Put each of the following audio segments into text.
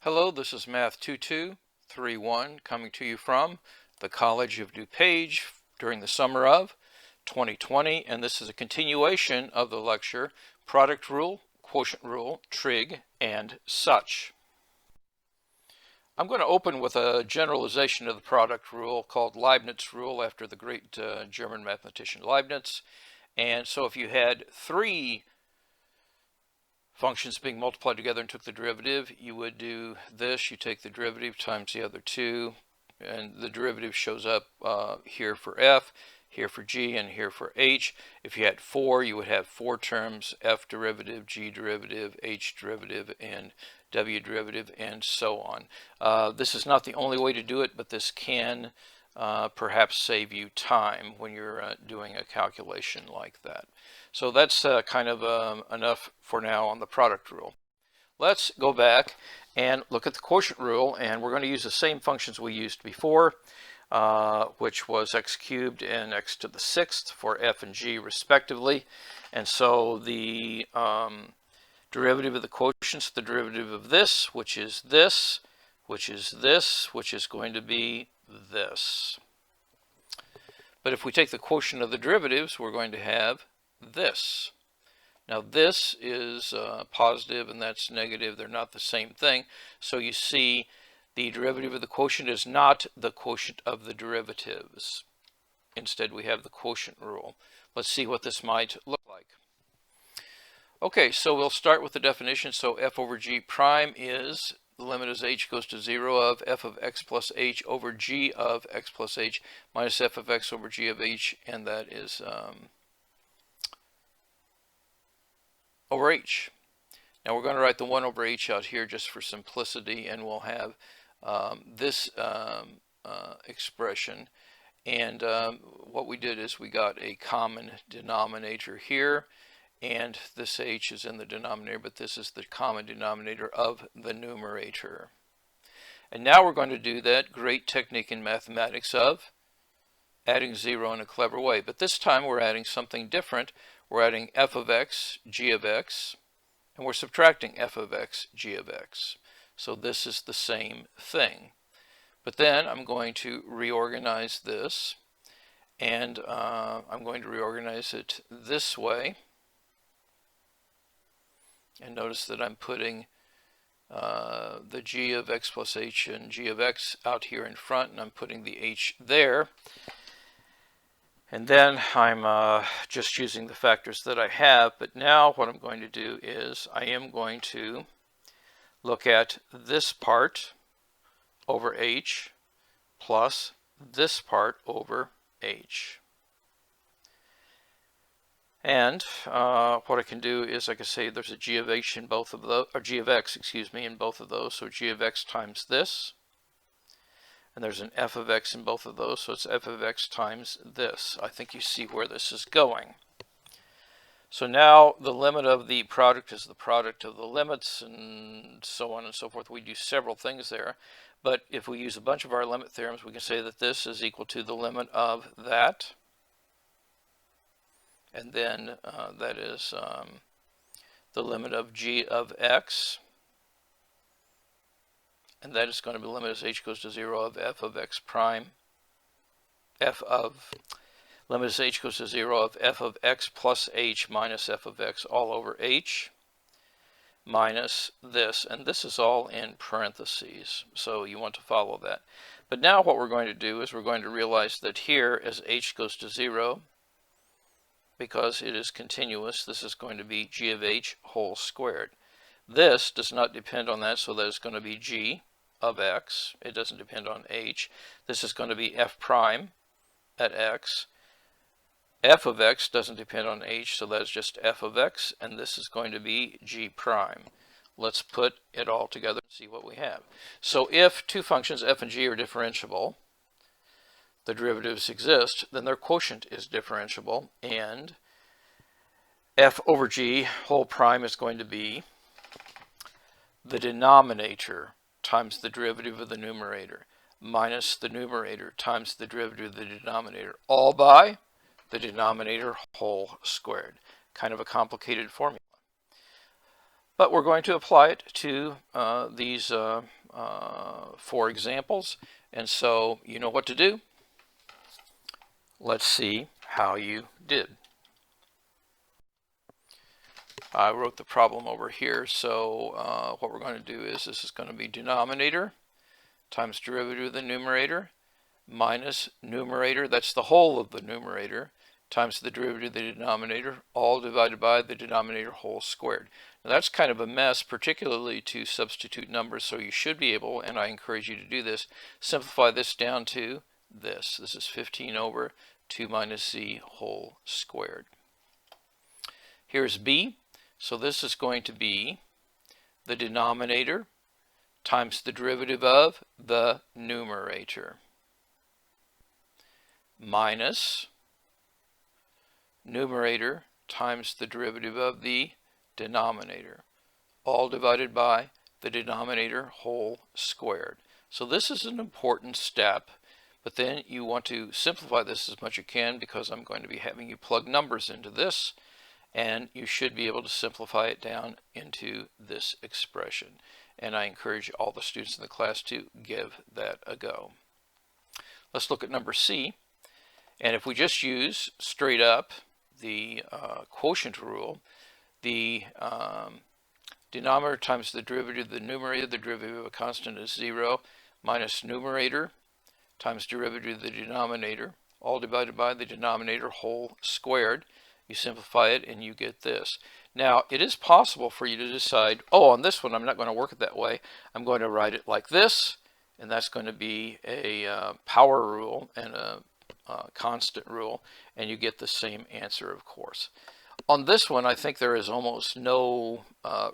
Hello, this is Math 2231 coming to you from the College of DuPage during the summer of 2020, and this is a continuation of the lecture Product Rule, Quotient Rule, Trig, and such. I'm going to open with a generalization of the product rule called Leibniz Rule after the great German mathematician Leibniz. And so if you had three functions being multiplied together and took the derivative, you would do this. You take the derivative times the other two, and the derivative shows up here for f, here for g, and here for h. If you had four, you would have four terms: f derivative, g derivative, h derivative, and w derivative, and so on. This is not the only way to do it, but this can perhaps save you time when you're doing a calculation like that. So that's kind of enough for now on the product rule. Let's go back and look at the quotient rule, and we're going to use the same functions we used before, which was x cubed and x to the sixth for f and g respectively. And so the derivative of the quotients, the derivative of this, which is this, which is this, which is going to be this. But if we take the quotient of the derivatives, we're going to have this. Now this is positive and that's negative. They're not the same thing. So you see the derivative of the quotient is not the quotient of the derivatives. Instead we have the quotient rule. Let's see what this might look like. Okay, so we'll start with the definition. So f over g prime is the limit as h goes to 0 of f of x plus h over g of x plus h minus f of x over g of h, and that is over h. Now we're going to write the 1 over h out here just for simplicity, and we'll have this expression. And what we did is we got a common denominator here, and this h is in the denominator, but this is the common denominator of the numerator. And now we're going to do that great technique in mathematics of adding 0 in a clever way. But this time we're adding something different. We're adding f of x, g of x, and we're subtracting f of x, g of x. So this is the same thing. But then I'm going to reorganize this, and I'm going to reorganize it this way. And notice that I'm putting the g of x plus h and g of x out here in front, and I'm putting the h there. And then I'm just using the factors that I have. But now what I'm going to do is I am going to look at this part over h plus this part over h. And what I can do is I can say there's a g of h in both of those, or g of x, excuse me, in both of those. So g of x times this. And there's an f of x in both of those, so it's f of x times this. I think you see where this is going. So now the limit of the product is the product of the limits, and so on and so forth. We do several things there. But if we use a bunch of our limit theorems, we can say that this is equal to the limit of that. And then that is the limit of g of x. And that is going to be the limit as h goes to 0 of f of x prime, limit as h goes to 0 of f of x plus h minus f of x all over h, minus this. And this is all in parentheses, so you want to follow that. But now what we're going to do is we're going to realize that here, as h goes to 0, because it is continuous, this is going to be g of h whole squared. This does not depend on that, so that is going to be g of x. It doesn't depend on h. This is going to be f prime at x. F of x doesn't depend on h, so that's just f of x, and this is going to be g prime. Let's put it all together and see what we have. So if two functions f and g are differentiable, the derivatives exist, then their quotient is differentiable, and f over g whole prime is going to be the denominator times the derivative of the numerator minus the numerator times the derivative of the denominator, all by the denominator whole squared. Kind of a complicated formula. But we're going to apply it to these 4 examples, and so you know what to do. Let's see how you did. I wrote the problem over here, so what we're going to do is this is going to be denominator times derivative of the numerator minus numerator, that's the whole of the numerator, times the derivative of the denominator, all divided by the denominator whole squared. Now that's kind of a mess, particularly to substitute numbers, so you should be able, and I encourage you to do this, simplify this down to this. This is 15 over 2 minus z whole squared. Here's b. So this is going to be the denominator times the derivative of the numerator minus numerator times the derivative of the denominator, all divided by the denominator whole squared. So this is an important step, but then you want to simplify this as much as you can, because I'm going to be having you plug numbers into this, and you should be able to simplify it down into this expression. And I encourage all the students in the class to give that a go. Let's look at number C. And if we just use straight up the quotient rule, the denominator times the derivative of the numerator, the derivative of a constant is 0, minus numerator times derivative of the denominator, all divided by the denominator whole squared. You simplify it and you get this. Now, it is possible for you to decide, oh, on this one I'm not going to work it that way. I'm going to write it like this, and that's going to be a power rule and a constant rule, and you get the same answer, of course. On this one, I think there is almost no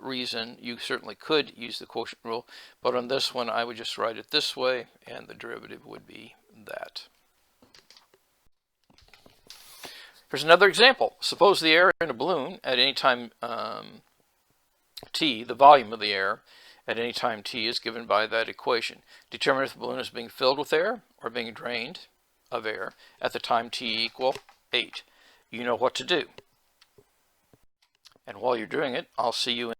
reason. You certainly could use the quotient rule, but on this one I would just write it this way, and the derivative would be that. Here's another example. Suppose the air in a balloon at any time t, the volume of the air at any time t is given by that equation. Determine if the balloon is being filled with air or being drained of air at the time t equal 8. You know what to do. And while you're doing it, I'll see you in